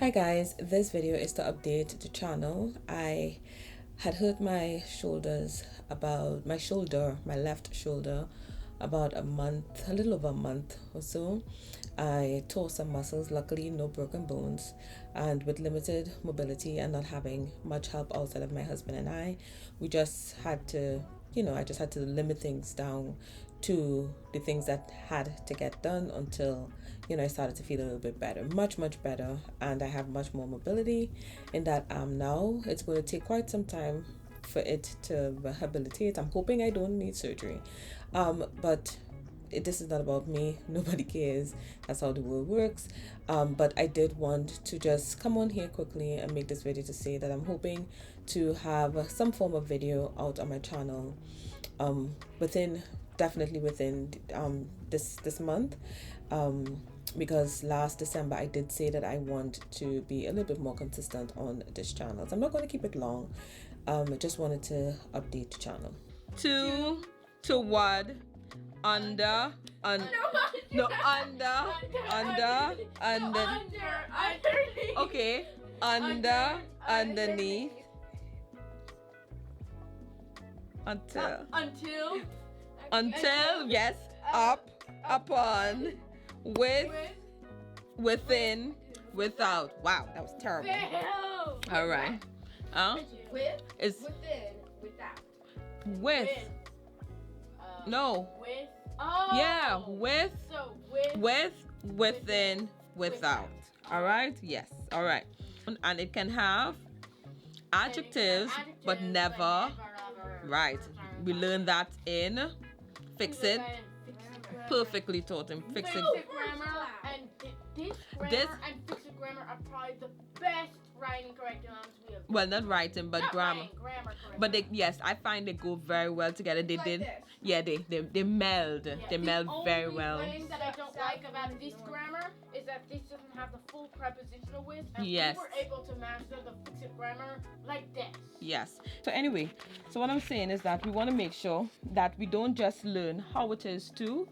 Hi guys, this video is to update the channel. I had hurt my my left shoulder, about a month, a little over a month or so. I tore some muscles, luckily no broken bones, and with limited mobility and not having much help outside of my husband and we just had to, I just had to limit things down to the things that had to get done until, I started to feel a little bit better, much better, and I have much more mobility in that now. It's going to take quite some time for it to rehabilitate. I'm hoping I don't need surgery, but this is not about me. Nobody cares. That's how the world works. But I did want to just come on here quickly and make this video to say that I'm hoping to have some form of video out on my channel definitely within this month, because last December I did say that I want to be a little bit more consistent on this channel. So I'm not going to keep it long. I just wanted to update the channel. Two to one. Under. Okay. Underneath. Until, yes, up, upon, within, without. Wow, that was terrible. All right. It's within, without. With. No. With. Yeah, with. So within, without. All right. Yes. All right. And it can have adjectives, but never. Right. We learned that in Fix It. Perfectly taught him. Fix It. Grammar and this and Fix It grammar are probably the best writing curriculums we have. Well, not writing, but grammar. But yes, I find they go very well together. They like did. This. Yeah, they meld. Yeah. They meld very well. The only thing that I don't like about this grammar is that this doesn't have the full prepositional with, and Yes. we were able to master the Fix It grammar like this. Yes. So anyway, so what I'm saying is that we want to make sure that we don't just learn how it is to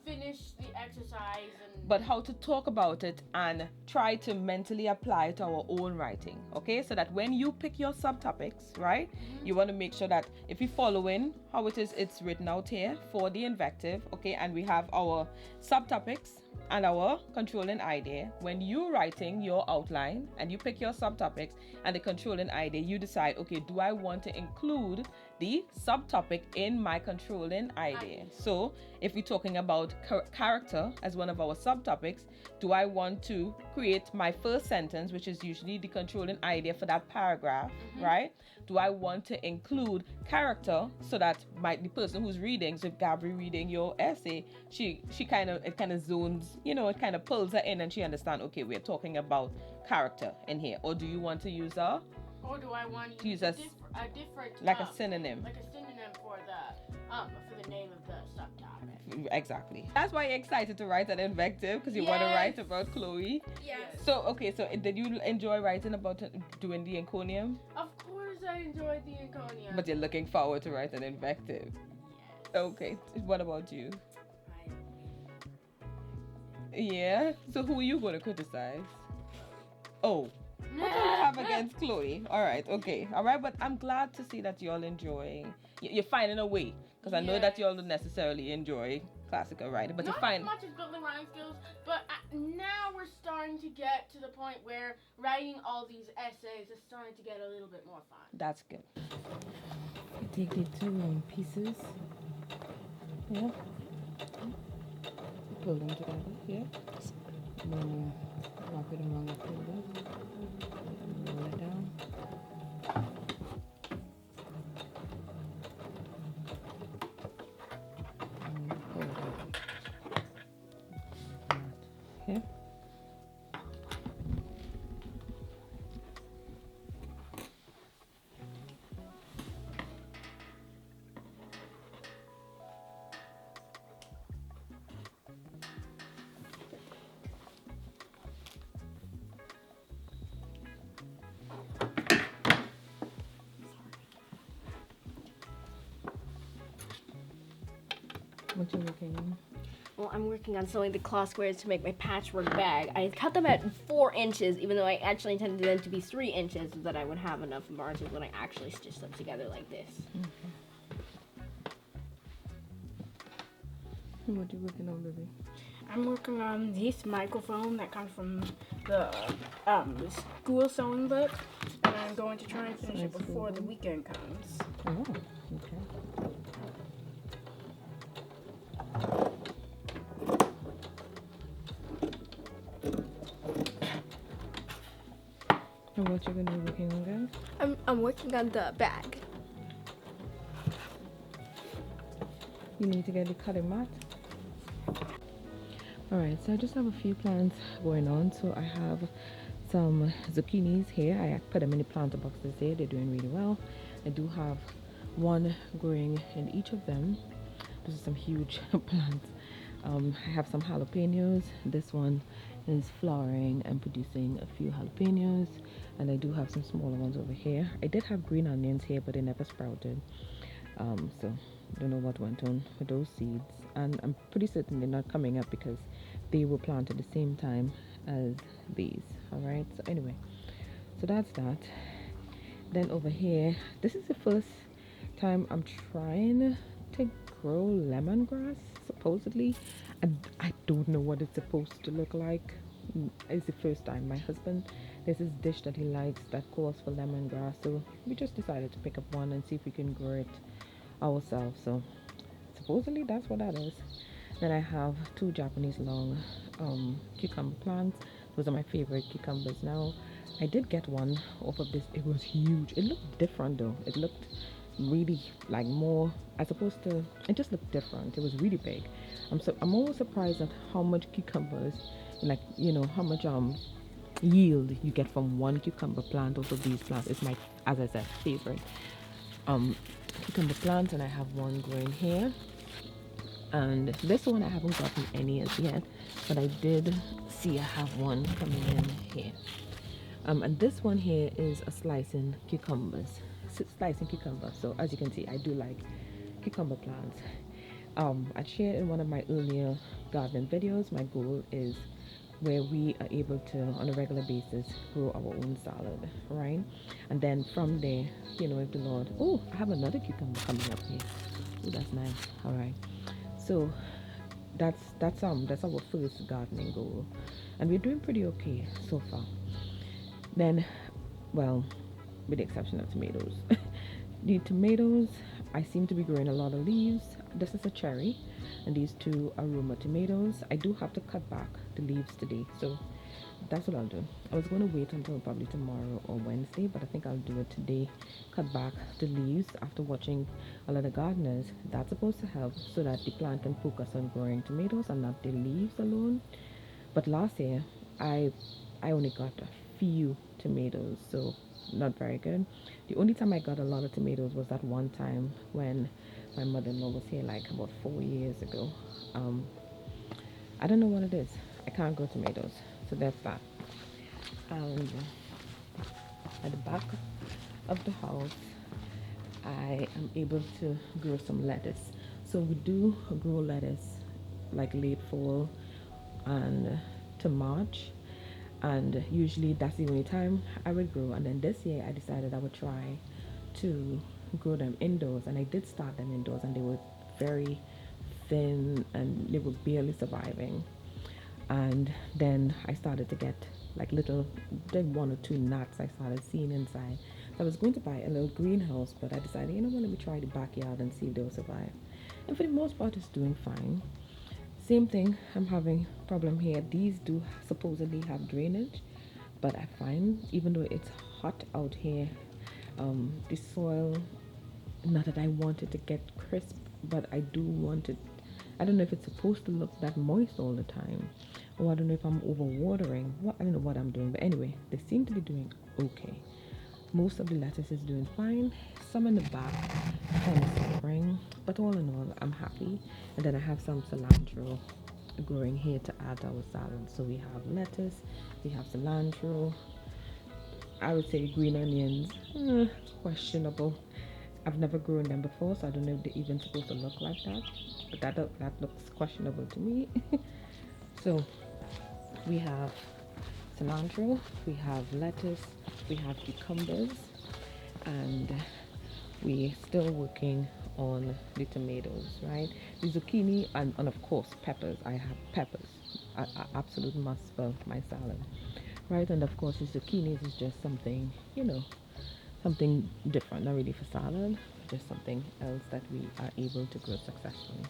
finish the exercise, but how to talk about it and try to mentally apply it to our own writing. Okay, so that when you pick your subtopics, right, you want to make sure that if you're following how it is, it's written out here for the invective. Okay, and we have our subtopics and our controlling idea. When you're writing your outline and you pick your subtopics and the controlling idea, you decide, okay, do I want to include the subtopic in my controlling idea? So if we're talking about character as one of our subtopics, do I want to create my first sentence, which is usually the controlling idea for that paragraph, right? Do I want to include character so that the person who's reading, so if Gabri reading your essay, she kind of zones, it kind of pulls her in and she understands, okay, we're talking about character in here. Or do you want to use or do I want to use a different like a synonym? Like a synonym for the name of the subtopic. Exactly. That's why you're excited to write an invective, because you want to write about Chloe. Yes. So okay, so did you enjoy writing about doing the encomium? Of course I enjoyed the encomium. But you're looking forward to write an invective. Yes. Okay. What about you? Yeah. So who are you going to criticize? Oh. What do you have against Chloe? All right, okay. All right, but I'm glad to see that you're enjoying. You're finding a way, because I know that you all don't necessarily enjoy classical writing, but not you find as much as building writing skills, but now we're starting to get to the point where writing all these essays is starting to get a little bit more fun. That's good. You take the two pieces. Yeah. Pull them together. Yeah. Then wrap it around the shoulder. Roll it down. And pull it out. Okay. What you working on? Well, I'm working on sewing the cloth squares to make my patchwork bag. I cut them at 4 inches, even though I actually intended them to be 3 inches, so that I would have enough margin when I actually stitch them together like this. What you working on, baby? I'm working on this microphone that comes from the school sewing book, and I'm going to try and finish it before the weekend comes. Oh, okay. And what you gonna be working on, guys? I'm working on the bag. You need to get the cutting mat. Alright, so I just have a few plants going on. So I have some zucchinis here. I put them in the planter boxes here. They're doing really well. I do have one growing in each of them. This is some huge plants. I have some jalapenos. This one is flowering and producing a few jalapenos, and I do have some smaller ones over here. I did have green onions here, but they never sprouted. So don't know what went on with those seeds, and I'm pretty certain they're not coming up because they were planted the same time as these. All right, so anyway, so that's that. Then over here, this is the first time I'm trying to grow lemongrass, supposedly. I don't know what it's supposed to look like. It's the first time. My husband, there's this dish that he likes that calls for lemongrass, so we just decided to pick up one and see if we can grow it ourselves. So supposedly that's what that is. Then I have 2 Japanese long cucumber plants. Those are my favorite cucumbers now. I did get one off of this. It was huge. It looked different though. It looked really like more as opposed to, it just looked different. It was really big. I'm always surprised at how much cucumbers, like, you know, how much yield you get from one cucumber plant. Also these plants is my, as I said, favorite cucumber plants, and I have one growing here, and this one I haven't gotten any as yet, but I did see I have one coming in here. And this one here is a slicing cucumber. So as you can see, I do like cucumber plants. I shared in one of my earlier gardening videos, my goal is where we are able to on a regular basis grow our own salad, right? And then from there, you know, if the Lord, oh, I have another cucumber coming up here. Oh, that's nice. All right, so that's our first gardening goal, and we're doing pretty okay so far. Then, well, with the exception of tomatoes. The tomatoes, I seem to be growing a lot of leaves. This is a cherry, and these 2 are Roma tomatoes. I do have to cut back the leaves today, so that's what I'll do. I was going to wait until probably tomorrow or Wednesday, but I think I'll do it today. Cut back the leaves after watching a lot of gardeners. That's supposed to help so that the plant can focus on growing tomatoes and not the leaves alone. But last year, I only got a few tomatoes, so not very good. The only time I got a lot of tomatoes was that one time when my mother-in-law was here, like about 4 years ago. I don't know what it is. I can't grow tomatoes, so that's that. And at the back of the house, I am able to grow some lettuce. So we do grow lettuce like late fall and to March, and usually that's the only time I would grow. And then this year I decided I would try to grow them indoors, and I did start them indoors, and they were very thin and they were barely surviving. And then I started to get like little, like 1 or 2 nuts I started seeing inside. So I was going to buy a little greenhouse, but I decided, you know what, let me try the backyard and see if they'll survive. And for the most part it's doing fine. Same thing, I'm having problem here. These do supposedly have drainage, but I find even though it's hot out here, the soil, not that I want it to get crisp, but I do want it, I don't know if it's supposed to look that moist all the time, or I don't know if I'm overwatering. I don't know what I'm doing, but anyway, they seem to be doing okay. Most of the lettuce is doing fine. Some in the back kind of suffering, but all in all, I'm happy. And then I have some cilantro growing here to add to our salad. So we have lettuce, we have cilantro. I would say green onions, questionable. I've never grown them before, so I don't know if they're even supposed to look like that. but that looks questionable to me. So we have cilantro, we have lettuce, we have cucumbers, and we're still working on the tomatoes, right? The zucchini and of course peppers. I have peppers, a absolute must for my salad, right? And of course the zucchinis is just something, something different, not really for salad, just something else that we are able to grow successfully.